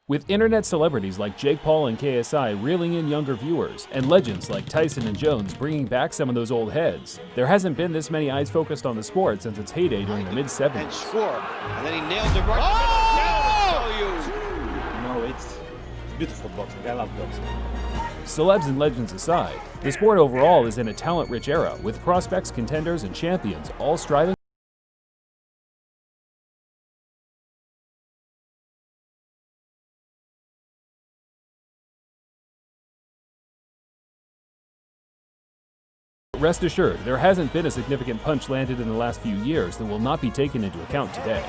With internet celebrities like Jake Paul and KSI reeling in younger viewers, and legends like Tyson and Jones bringing back some of those old heads, there hasn't been this many eyes focused on the sport since its heyday during the mid-70s. And score. And then he nailed it right in the middle. Down to show you. No, it's beautiful boxing. I love boxing. Celebs and legends aside, the sport overall is in a talent-rich era, with prospects, contenders, and champions all striving Rest assured, there hasn't been a significant punch landed in the last few years that will not be taken into account today.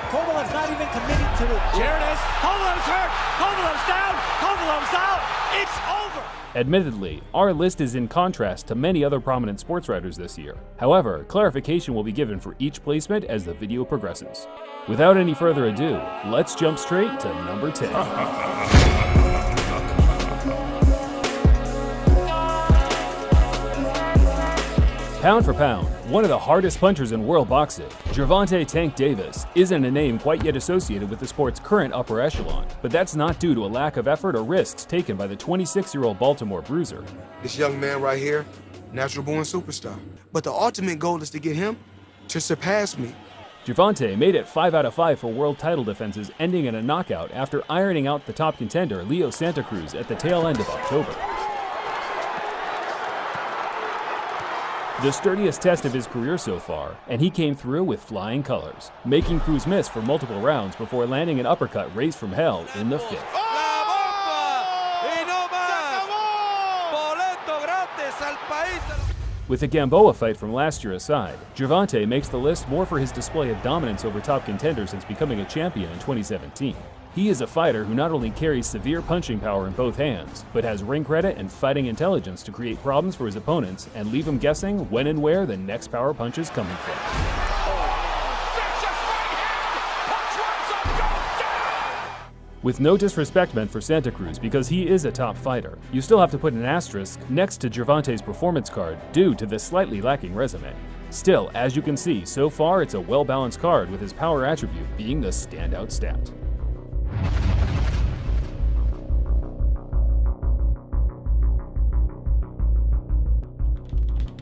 Kovalev's not even committing to it. Here it is. Kovalev's hurt. Kovalev's down. Kovalev's out. It's over. Admittedly, our list is in contrast to many other prominent sports writers this year. However, clarification will be given for each placement as the video progresses. Without any further ado, let's jump straight to number 10. Pound for pound, one of the hardest punchers in world boxing, Gervonta "Tank" Davis isn't a name quite yet associated with the sport's current upper echelon, but that's not due to a lack of effort or risks taken by the 26-year-old Baltimore bruiser. This young man right here, natural-born superstar. But the ultimate goal is to get him to surpass me. Gervonta made it 5 out of 5 for world title defenses, ending in a knockout after ironing out the top contender Leo Santa Cruz at the tail end of October. The sturdiest test of his career so far, and he came through with flying colors, making Cruz miss for multiple rounds before landing an uppercut raised from hell in the 5th. With the Gamboa fight from last year aside, Gervonta makes the list more for his display of dominance over top contenders since becoming a champion in 2017. He is a fighter who not only carries severe punching power in both hands, but has ring credit and fighting intelligence to create problems for his opponents and leave them guessing when and where the next power punch is coming from. With no disrespect meant for Santa Cruz because he is a top fighter, you still have to put an asterisk next to Gervonta's performance card due to the slightly lacking resume. Still, as you can see, so far it's a well-balanced card with his power attribute being the standout stat.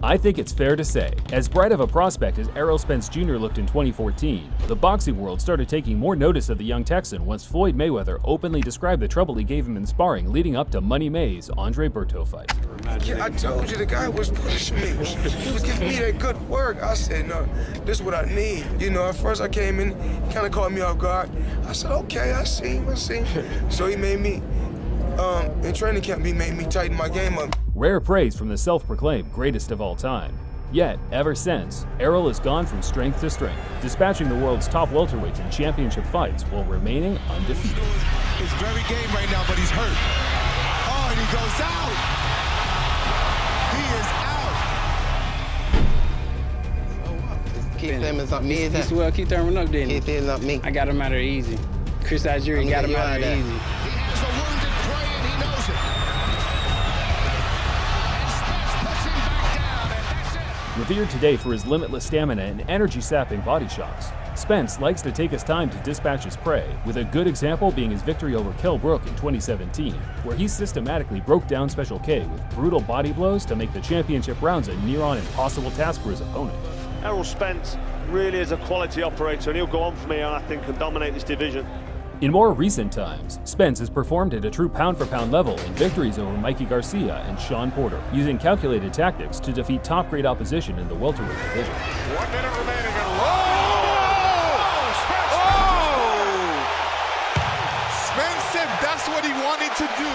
I think it's fair to say, as bright of a prospect as Errol Spence Jr. looked in 2014, the boxing world started taking more notice of the young Texan once Floyd Mayweather openly described the trouble he gave him in sparring leading up to Money May's Andre Berto fight. Yeah, I told you the guy was pushing me. He was giving me that good work. I said, no, this is what I need. You know, at first I came in, he kind of caught me off guard. I said, okay, I see him. So he made me, in training camp, he made me tighten my game up. Rare praise from the self-proclaimed greatest of all time. Yet, ever since, Errol has gone from strength to strength, dispatching the world's top welterweights in championship fights while remaining undefeated. He's very game right now, but he's hurt. Oh, and he goes out. He is out. Keith Thurman's not me, is that? Well, Keith Thurman up there. Keith Thurman's not me. I got him out of there easy. Chris Algieri got him out of there easy. He has a wounded prey and he knows it. Revered today for his limitless stamina and energy-sapping body shots, Spence likes to take his time to dispatch his prey, with a good example being his victory over Kell Brook in 2017, where he systematically broke down Special K with brutal body blows to make the championship rounds a near-on impossible task for his opponent. Errol Spence really is a quality operator, and he'll go on for me, I think, and dominate this division. In more recent times, Spence has performed at a true pound-for-pound level in victories over Mikey Garcia and Sean Porter, using calculated tactics to defeat top-grade opposition in the welterweight division. 1 minute remaining and Spence said that's what he wanted to do.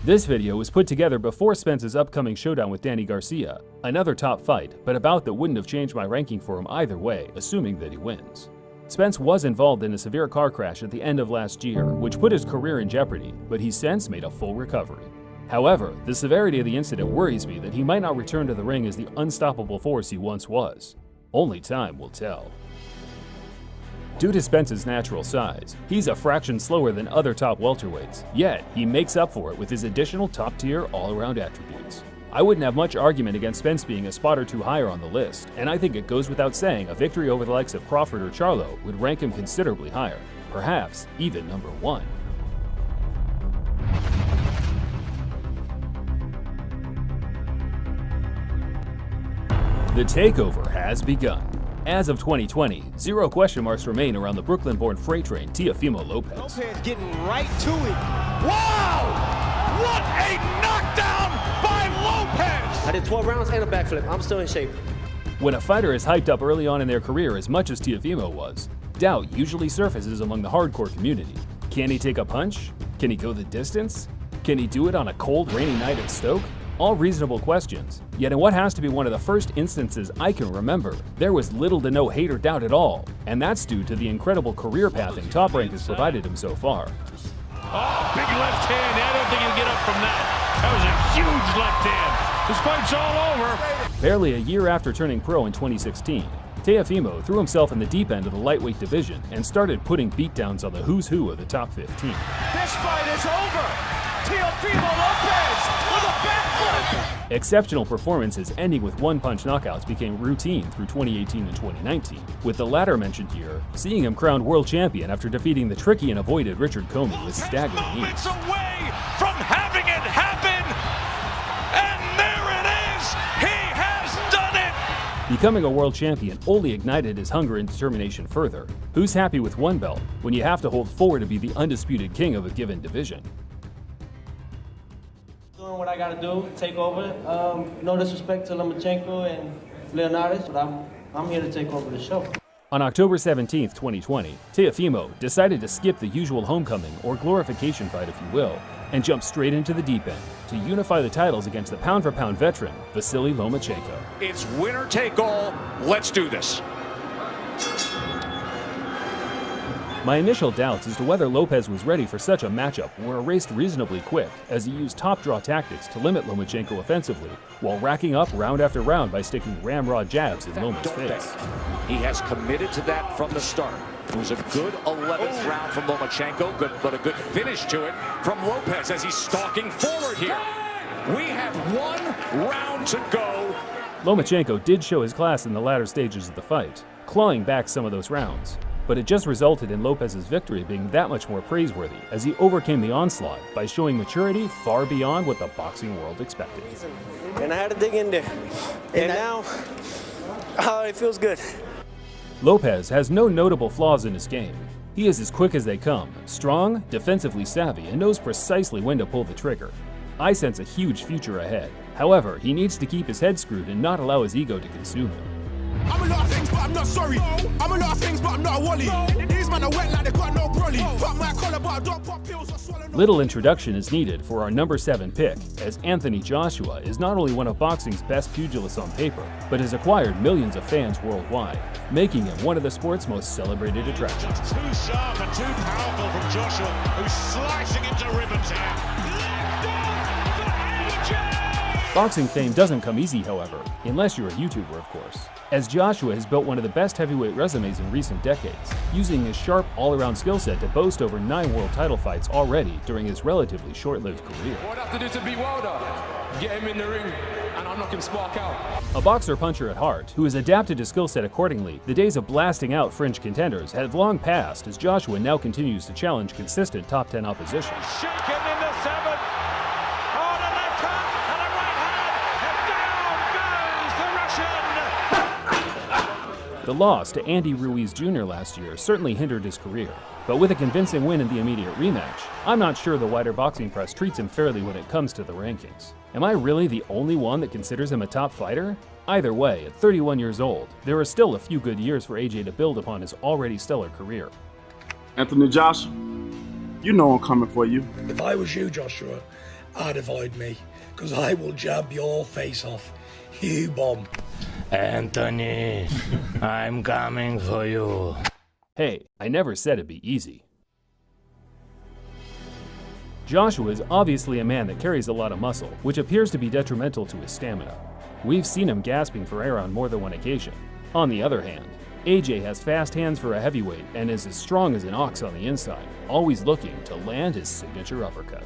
This video was put together before Spence's upcoming showdown with Danny Garcia, another top fight, but a bout that wouldn't have changed my ranking for him either way, assuming that he wins. Spence was involved in a severe car crash at the end of last year, which put his career in jeopardy, but he's since made a full recovery. However, the severity of the incident worries me that he might not return to the ring as the unstoppable force he once was. Only time will tell. Due to Spence's natural size, he's a fraction slower than other top welterweights, yet he makes up for it with his additional top-tier all-around attributes. I wouldn't have much argument against Spence being a spot or two higher on the list, and I think it goes without saying a victory over the likes of Crawford or Charlo would rank him considerably higher, perhaps even number 1. The takeover has begun. As of 2020, 0 question marks remain around the Brooklyn-born freight train Teofimo Lopez. Lopez getting right to it. Wow! What a knockdown by Lopez! I did 12 rounds and a backflip. I'm still in shape. When a fighter is hyped up early on in their career as much as Teofimo was, doubt usually surfaces among the hardcore community. Can he take a punch? Can he go the distance? Can he do it on a cold, rainy night at Stoke? All reasonable questions. Yet in what has to be one of the first instances I can remember, there was little to no hate or doubt at all, and that's due to the incredible career pathing Top Rank has provided him so far. Oh, big left hand. I don't think he'll get up from that. That was a huge left hand. This fight's all over. Barely a year after turning pro in 2016, Teofimo threw himself in the deep end of the lightweight division and started putting beatdowns on the who's who of the top 15. This fight is over. Teofimo Lopez with a backflip. Exceptional performances ending with one-punch knockouts became routine through 2018 and 2019, with the latter mentioned year seeing him crowned world champion after defeating the tricky and avoided Richard Comey with staggering Moments ease. away from having it happen, and there it is. He has done it. Becoming a world champion only ignited his hunger and determination further. Who's happy with one belt when you have to hold 4 to be the undisputed king of a given division? Doing what I gotta do, take over. No disrespect to Lomachenko and Leonidas, but I'm here to take over the show. On October 17, 2020, Teofimo decided to skip the usual homecoming or glorification fight, if you will, and jump straight into the deep end to unify the titles against the pound-for-pound veteran, Vasily Lomachenko. It's winner take all. Let's do this. My initial doubts as to whether Lopez was ready for such a matchup were erased reasonably quick, as he used top draw tactics to limit Lomachenko offensively, while racking up round after round by sticking ramrod jabs in Loma's face. He has committed to that from the start. It was a good 11th round from Lomachenko, but a good finish to it from Lopez as he's stalking forward here. We have 1 round to go. Lomachenko did show his class in the latter stages of the fight, clawing back some of those rounds, but it just resulted in Lopez's victory being that much more praiseworthy as he overcame the onslaught by showing maturity far beyond what the boxing world expected. And I had to dig in there. And now, it feels good. Lopez has no notable flaws in his game. He is as quick as they come, strong, defensively savvy, and knows precisely when to pull the trigger. I sense a huge future ahead. However, he needs to keep his head screwed and not allow his ego to consume him. I'm a lot of things, but I'm not sorry. I'm a lot of things, but I'm not a wally. These men are wet like they got no brolly. Pop my collar, but I don't pop pills or swallow. Little introduction is needed for our number 7 pick, as Anthony Joshua is not only one of boxing's best pugilists on paper, but has acquired millions of fans worldwide, making him one of the sport's most celebrated attractions. Too sharp and too powerful from Joshua, who's slicing into ribbons here. Boxing fame doesn't come easy, however, unless you're a YouTuber, of course, as Joshua has built one of the best heavyweight resumes in recent decades, using his sharp all-around skill set to boast over 9 world title fights already during his relatively short-lived career. What I have to do to beat Wilder? Get him in the ring, and I'm knocking Spark out. A boxer-puncher at heart, who has adapted his skill set accordingly, the days of blasting out fringe contenders have long passed as Joshua now continues to challenge consistent top 10 opposition. Shaken in the 7th. On a left hand and a right hand. And down goes the Russian. The loss to Andy Ruiz Jr. last year certainly hindered his career, but with a convincing win in the immediate rematch, I'm not sure the wider boxing press treats him fairly when it comes to the rankings. Am I really the only one that considers him a top fighter? Either way, at 31 years old, there are still a few good years for AJ to build upon his already stellar career. Anthony Joshua, you know I'm coming for you. If I was you, Joshua, I'd avoid me, because I will jab your face off. You bomb. Anthony, I'm coming for you. Hey, I never said it'd be easy. Joshua is obviously a man that carries a lot of muscle, which appears to be detrimental to his stamina. We've seen him gasping for air on more than one occasion. On the other hand, AJ has fast hands for a heavyweight and is as strong as an ox on the inside, always looking to land his signature uppercut.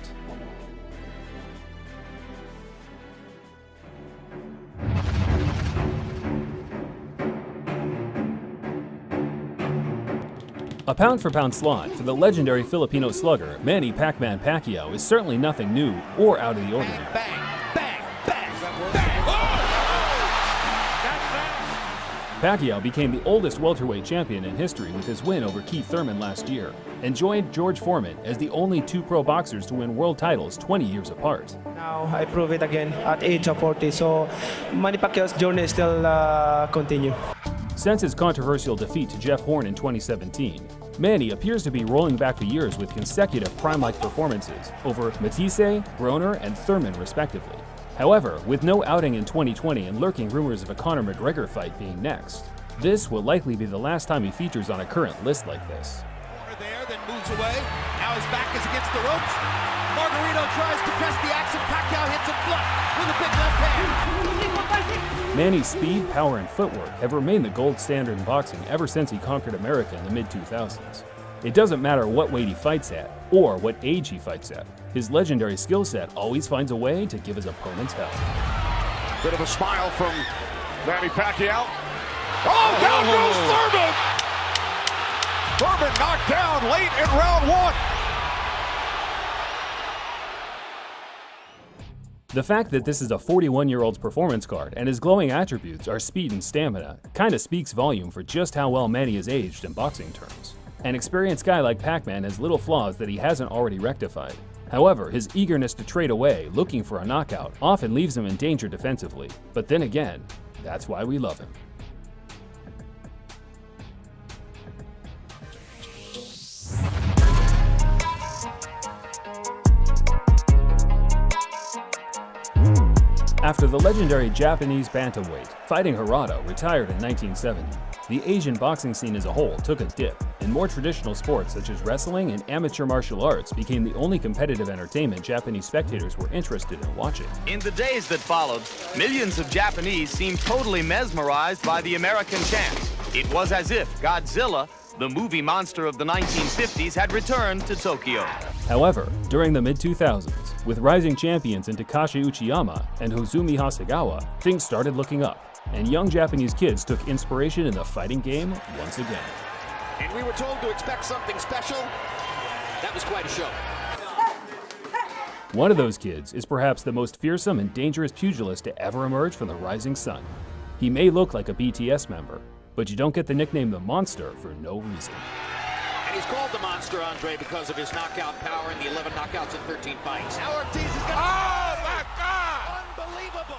A pound-for-pound slot for the legendary Filipino slugger Manny Pacman Pacquiao is certainly nothing new or out of the ordinary. That Pacquiao became the oldest welterweight champion in history with his win over Keith Thurman last year, and joined George Foreman as the only two pro boxers to win world titles 20 years apart. Now I prove it again at the age of 40, so Manny Pacquiao's journey still continue. Since his controversial defeat to Jeff Horn in 2017, Manny appears to be rolling back the years with consecutive prime-like performances over Matisse, Broner, and Thurman respectively. However, with no outing in 2020 and lurking rumors of a Conor McGregor fight being next, this will likely be the last time he features on a current list like this. There, then moves away. Now his back is against the ropes. Margarito tries to press the action. Pacquiao hits him flush with a big left hand. Manny's speed, power, and footwork have remained the gold standard in boxing ever since he conquered America in the mid-2000s. It doesn't matter what weight he fights at, or what age he fights at. His legendary skill set always finds a way to give his opponents hell. Bit of a smile from Manny Pacquiao. Oh, down goes Thurman! Thurman knocked down late in round one. The fact that this is a 41-year-old's performance card and his glowing attributes are speed and stamina kinda speaks volume for just how well Manny has aged in boxing terms. An experienced guy like Pac-Man has little flaws that he hasn't already rectified. However, his eagerness to trade away, looking for a knockout, often leaves him in danger defensively. But then again, that's why we love him. After the legendary Japanese bantamweight Fighting Harada retired in 1970, the Asian boxing scene as a whole took a dip, and more traditional sports such as wrestling and amateur martial arts became the only competitive entertainment Japanese spectators were interested in watching. In the days that followed, millions of Japanese seemed totally mesmerized by the American champ. It was as if Godzilla, the movie monster of the 1950s, had returned to Tokyo. However, during the mid-2000s, with rising champions in Takashi Uchiyama and Hozumi Hasegawa, things started looking up, and young Japanese kids took inspiration in the fighting game once again. And we were told to expect something special. That was quite a show. One of those kids is perhaps the most fearsome and dangerous pugilist to ever emerge from the rising sun. He may look like a BTS member, but you don't get the nickname the Monster for no reason. And he's called the Monster, Andre, because of his knockout power in the 11 knockouts in 13 fights. Now Ortiz is going to... Oh, my God! Unbelievable!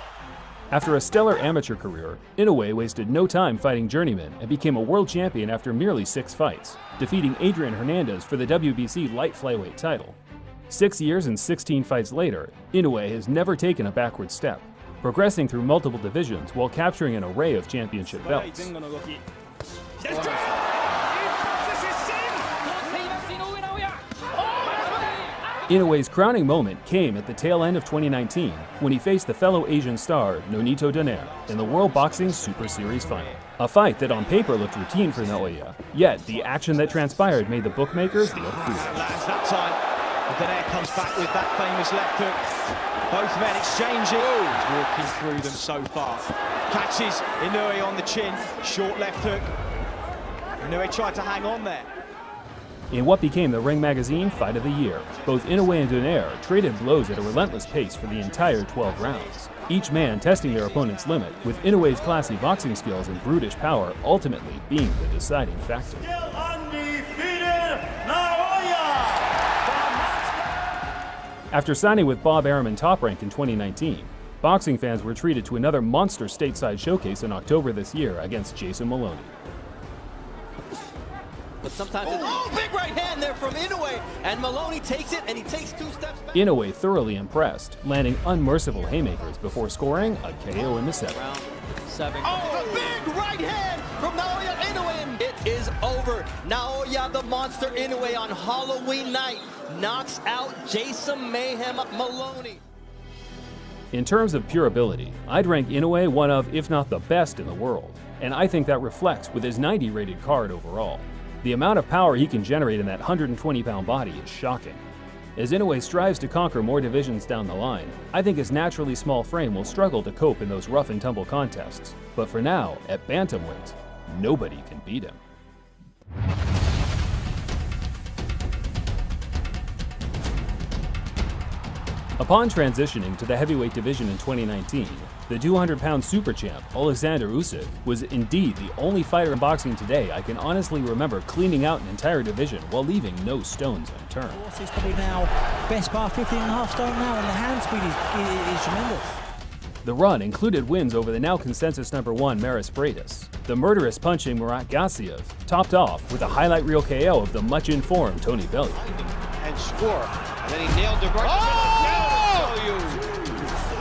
After a stellar amateur career, Inoue wasted no time fighting journeymen and became a world champion after merely 6 fights, defeating Adrian Hernandez for the WBC light flyweight title. 6 years and 16 fights later, Inoue has never taken a backward step, progressing through multiple divisions while capturing an array of championship belts. Inoue's crowning moment came at the tail end of 2019 when he faced the fellow Asian star Nonito Donaire in the World Boxing Super Series final. A fight that on paper looked routine for Naoya, yet the action that transpired made the bookmakers look foolish. That time, Donaire comes back with that famous left hook. Both men exchanging. He's walking through them so far. Catches Inoue on the chin, short left hook. Inoue tried to hang on there. In what became the Ring Magazine Fight of the Year, both Inoue and Donaire traded blows at a relentless pace for the entire 12 rounds, each man testing their opponent's limit, with Inoue's classy boxing skills and brutish power ultimately being the deciding factor. After signing with Bob Arum and Top Rank in 2019, boxing fans were treated to another monster stateside showcase in October this year against Jason Maloney. But sometimes big right hand there from Inoue, and Maloney takes it, and he takes 2 steps back. Inoue thoroughly impressed, landing unmerciful haymakers before scoring a KO in the 7th. Round 7. Oh, a big right hand from Naoya Inoue, and it is over. Naoya the Monster Inoue on Halloween night knocks out Jason Mayhem Maloney. In terms of pure ability, I'd rank Inoue one of, if not the best in the world, and I think that reflects with his 90 rated card overall. The amount of power he can generate in that 120-pound body is shocking. As Inoue strives to conquer more divisions down the line, I think his naturally small frame will struggle to cope in those rough and tumble contests. But for now, at bantamweight, nobody can beat him. Upon transitioning to the heavyweight division in 2019, the 200-pound super champ, Alexander Usyk, was indeed the only fighter in boxing today I can honestly remember cleaning out an entire division while leaving no stones unturned. He's probably now best bar 15.5 stone now, and the hand speed is tremendous. The run included wins over the now consensus #1 Maris Briedis, the murderous punching Murat Gassiev, topped off with a highlight reel KO of the much-informed Tony Bellew. And score. And then he nailed it right down to you.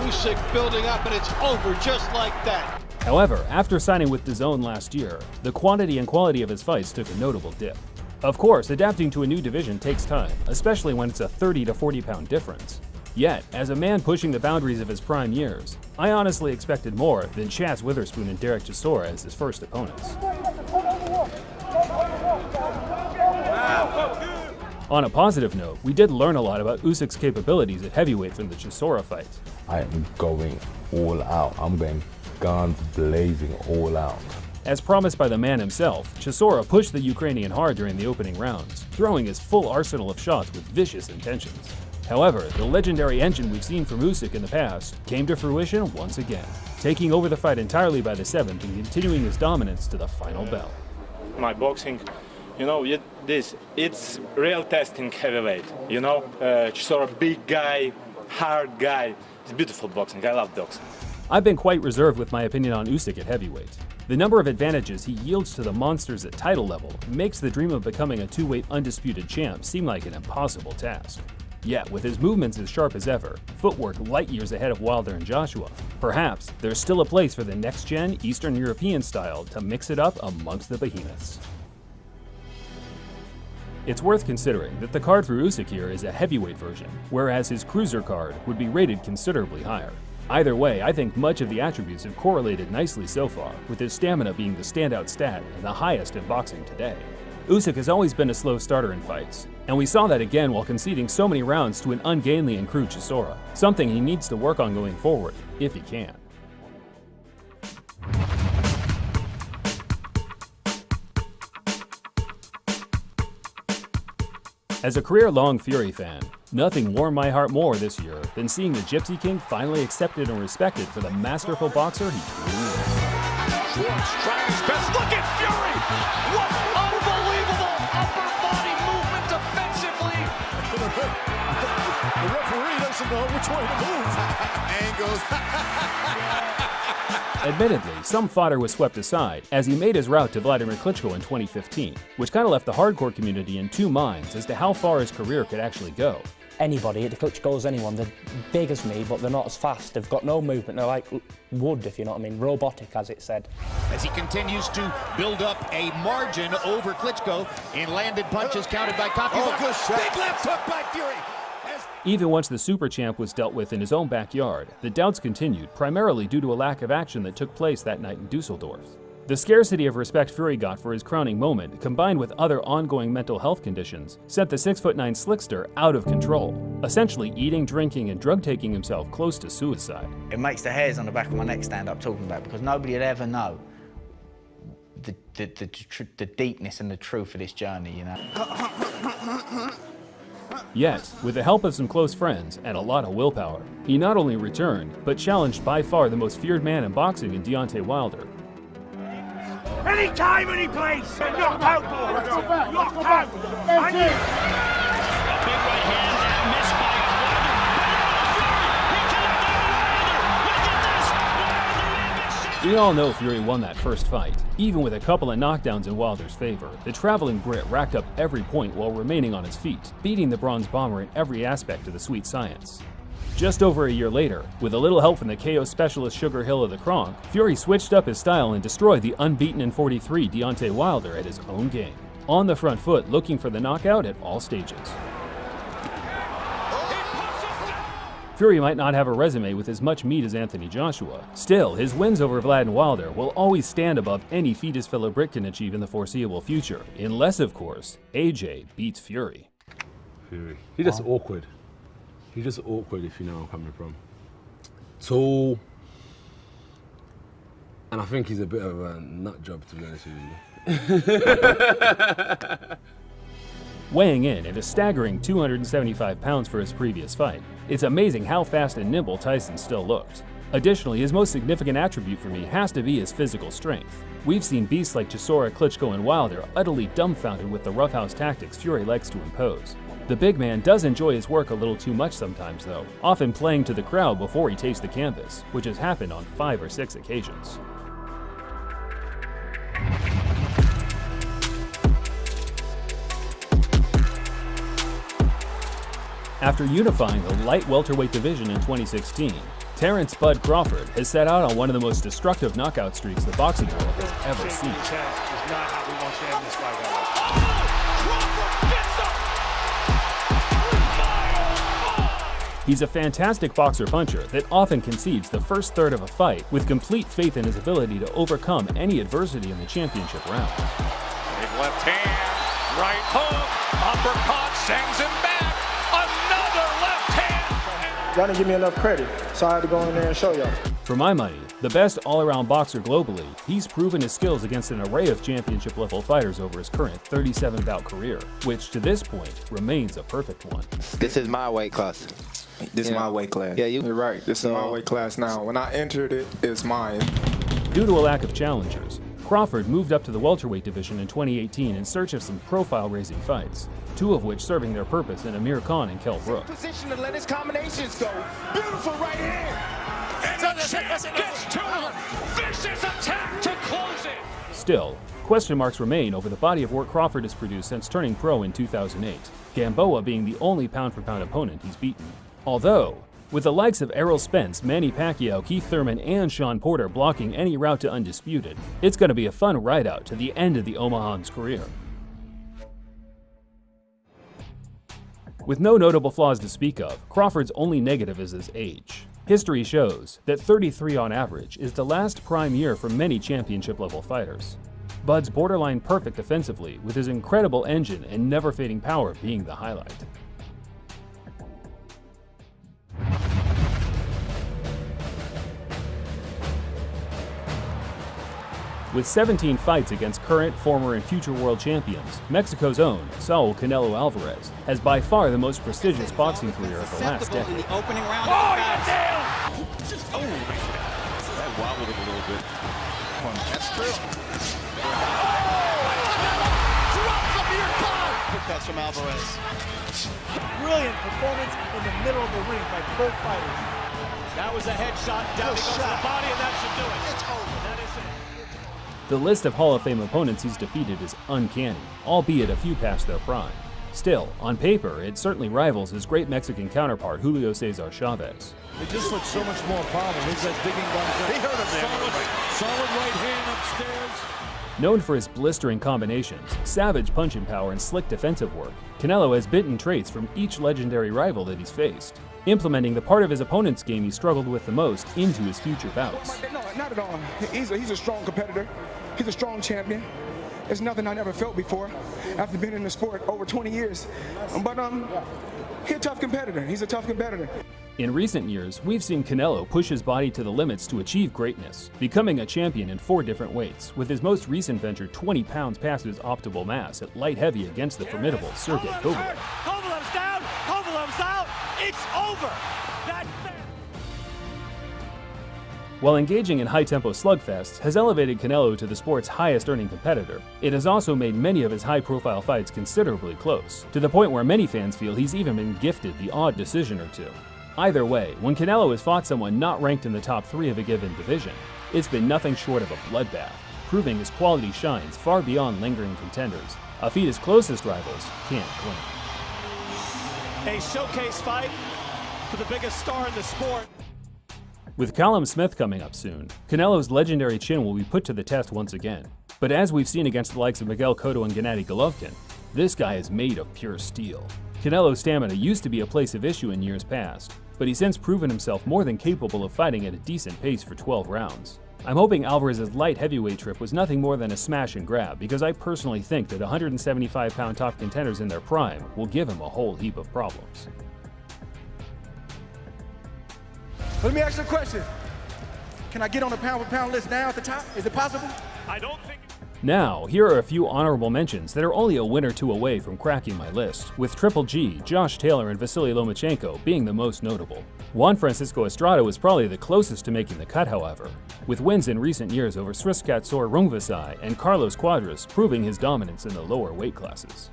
Usyk building up, and it's over just like that. However, after signing with DAZN last year, the quantity and quality of his fights took a notable dip. Of course, adapting to a new division takes time, especially when it's a 30 to 40 pound difference. Yet, as a man pushing the boundaries of his prime years, I honestly expected more than Chaz Witherspoon and Derek Chisora as his first opponents. On a positive note, we did learn a lot about Usyk's capabilities at heavyweight from the Chisora fight. I am going all out. I'm going guns blazing all out. As promised by the man himself, Chisora pushed the Ukrainian hard during the opening rounds, throwing his full arsenal of shots with vicious intentions. However, the legendary engine we've seen from Usyk in the past came to fruition once again, taking over the fight entirely by the 7th and continuing his dominance to the final bell. My boxing, you know, it's real testing heavyweight, you know? Chisora, big guy, hard guy. It's beautiful boxing. I love boxing. I've been quite reserved with my opinion on Usyk at heavyweight. The number of advantages he yields to the monsters at title level makes the dream of becoming a two-weight undisputed champ seem like an impossible task. Yet, with his movements as sharp as ever, footwork light years ahead of Wilder and Joshua, perhaps there's still a place for the next-gen Eastern European style to mix it up amongst the behemoths. It's worth considering that the card for Usyk here is a heavyweight version, whereas his cruiser card would be rated considerably higher. Either way, I think much of the attributes have correlated nicely so far, with his stamina being the standout stat and the highest in boxing today. Usyk has always been a slow starter in fights, and we saw that again while conceding so many rounds to an ungainly and crude Chisora, something he needs to work on going forward, if he can. As a career-long Fury fan, nothing warmed my heart more this year than seeing the Gypsy King finally accepted and respected for the masterful boxer he truly is. Schwartz trying his best. Look at Fury! What unbelievable upper body movement defensively! The referee doesn't know which way to move. Angles. Admittedly, some fodder was swept aside as he made his route to Vladimir Klitschko in 2015, which kind of left the hardcore community in two minds as to how far his career could actually go. Anybody, the Klitschko's anyone, they're big as me, but they're not as fast. They've got no movement. They're like wood, if you know what I mean, robotic, as it said. As he continues to build up a margin over Klitschko in landed punches counted by Kofi. Oh, good shot. Big left hook by Fury. Even once the super champ was dealt with in his own backyard, the doubts continued, primarily due to a lack of action that took place that night in Dusseldorf. The scarcity of respect Fury got for his crowning moment, combined with other ongoing mental health conditions, sent the 6'9" slickster out of control, essentially eating, drinking, and drug-taking himself close to suicide. It makes the hairs on the back of my neck stand up talking about it, because nobody would ever know the deepness and the truth of this journey, you know. Yet, with the help of some close friends and a lot of willpower, he not only returned, but challenged by far the most feared man in boxing in Deontay Wilder. Anytime, any place. Knocked out, boy. Knocked out. I need a big right hand missed by We all know Fury won that first fight. Even with a couple of knockdowns in Wilder's favor, the traveling Brit racked up every point while remaining on his feet, beating the Bronze Bomber in every aspect of the sweet science. Just over a year later, with a little help from the KO specialist Sugar Hill of the Kronk, Fury switched up his style and destroyed the unbeaten in 43 Deontay Wilder at his own game, on the front foot looking for the knockout at all stages. Fury might not have a resume with as much meat as Anthony Joshua. Still, his wins over Vlad and Wilder will always stand above any feat his fellow Brit can achieve in the foreseeable future, unless, of course, AJ beats Fury. Fury. He's just awkward. He's just awkward, if you know where I'm coming from. Tall. And I think he's a bit of a nut job, to be honest with you. weighing in at a staggering 275 pounds for his previous fight. It's amazing how fast and nimble Tyson still looked. Additionally, his most significant attribute for me has to be his physical strength. We've seen beasts like Chisora, Klitschko, and Wilder utterly dumbfounded with the roughhouse tactics Fury likes to impose. The big man does enjoy his work a little too much sometimes though, often playing to the crowd before he takes the canvas, which has happened on 5 or 6 occasions. After unifying the light welterweight division in 2016, Terrence "Bud" Crawford has set out on one of the most destructive knockout streaks the boxing world has ever seen. He's a fantastic boxer-puncher that often concedes the first third of a fight with complete faith in his ability to overcome any adversity in the championship round. Big left hand, right hook, uppercut, sends him back. Another left hand. Y'all didn't give me enough credit, so I had to go in there and show y'all. For my money, the best all-around boxer globally, he's proven his skills against an array of championship-level fighters over his current 37-bout career, which to this point remains a perfect one. This is my weight class. This is my weight class. Yeah, you're right. This is my weight class now. When I entered it, it's mine. Due to a lack of challengers, Crawford moved up to the welterweight division in 2018 in search of some profile-raising fights, 2 of which serving their purpose in Amir Khan and Kell Brook. Position to let his combinations go. Beautiful right hand. And the champ gets to him. Vicious attack to close it. Still, question marks remain over the body of work Crawford has produced since turning pro in 2008, Gamboa being the only pound-for-pound opponent he's beaten. Although, with the likes of Errol Spence, Manny Pacquiao, Keith Thurman, and Sean Porter blocking any route to undisputed, it's going to be a fun ride-out to the end of the Omahan's career. With no notable flaws to speak of, Crawford's only negative is his age. History shows that 33 on average is the last prime year for many championship-level fighters. Bud's borderline perfect defensively, with his incredible engine and never-fading power being the highlight. With 17 fights against current, former, and future world champions, Mexico's own Saul Canelo Alvarez has by far the most prestigious boxing career of the last decade. Oh, you nailed! That wobbled him a little bit. That's true. Drops Amir Khan. Good cuts from Alvarez. Brilliant performance in the middle of the ring by both fighters. That was a headshot. Down goes the body, and that should do it. It's over. That is it. The list of Hall of Fame opponents he's defeated is uncanny, albeit a few past their prime. Still, on paper, it certainly rivals his great Mexican counterpart Julio Cesar Chavez. It just looks so much more powerful. He's that digging gun. He hurt him there. Solid right hand upstairs. Known for his blistering combinations, savage punching power, and slick defensive work, Canelo has bitten traits from each legendary rival that he's faced, implementing the part of his opponent's game he struggled with the most into his future bouts. No, not at all. He's a strong competitor. He's a strong champion. It's nothing I never felt before after being in the sport over 20 years. But he's a tough competitor. He's a tough competitor. In recent years, we've seen Canelo push his body to the limits to achieve greatness, becoming a champion in 4 different weights, with his most recent venture 20 pounds past his optimal mass at light heavy against the formidable Sergey Kovalev. Kovalev's down. Kovalev's out. It's over. While engaging in high-tempo slugfests has elevated Canelo to the sport's highest-earning competitor, it has also made many of his high-profile fights considerably close, to the point where many fans feel he's even been gifted the odd decision or two. Either way, when Canelo has fought someone not ranked in the top 3 of a given division, it's been nothing short of a bloodbath, proving his quality shines far beyond lingering contenders, a feat his closest rivals can't claim. A showcase fight for the biggest star in the sport. With Callum Smith coming up soon, Canelo's legendary chin will be put to the test once again. But as we've seen against the likes of Miguel Cotto and Gennady Golovkin, this guy is made of pure steel. Canelo's stamina used to be a place of issue in years past, but he's since proven himself more than capable of fighting at a decent pace for 12 rounds. I'm hoping Alvarez's light heavyweight trip was nothing more than a smash and grab, because I personally think that 175-pound top contenders in their prime will give him a whole heap of problems. Let me ask you a question. Can I get on the pound-for-pound list now at the top? Is it possible? I don't think. Now, here are a few honorable mentions that are only a win or two away from cracking my list, with Triple G, Josh Taylor, and Vasily Lomachenko being the most notable. Juan Francisco Estrada was probably the closest to making the cut, however, with wins in recent years over Srisaket Rungvisai and Carlos Quadras proving his dominance in the lower weight classes.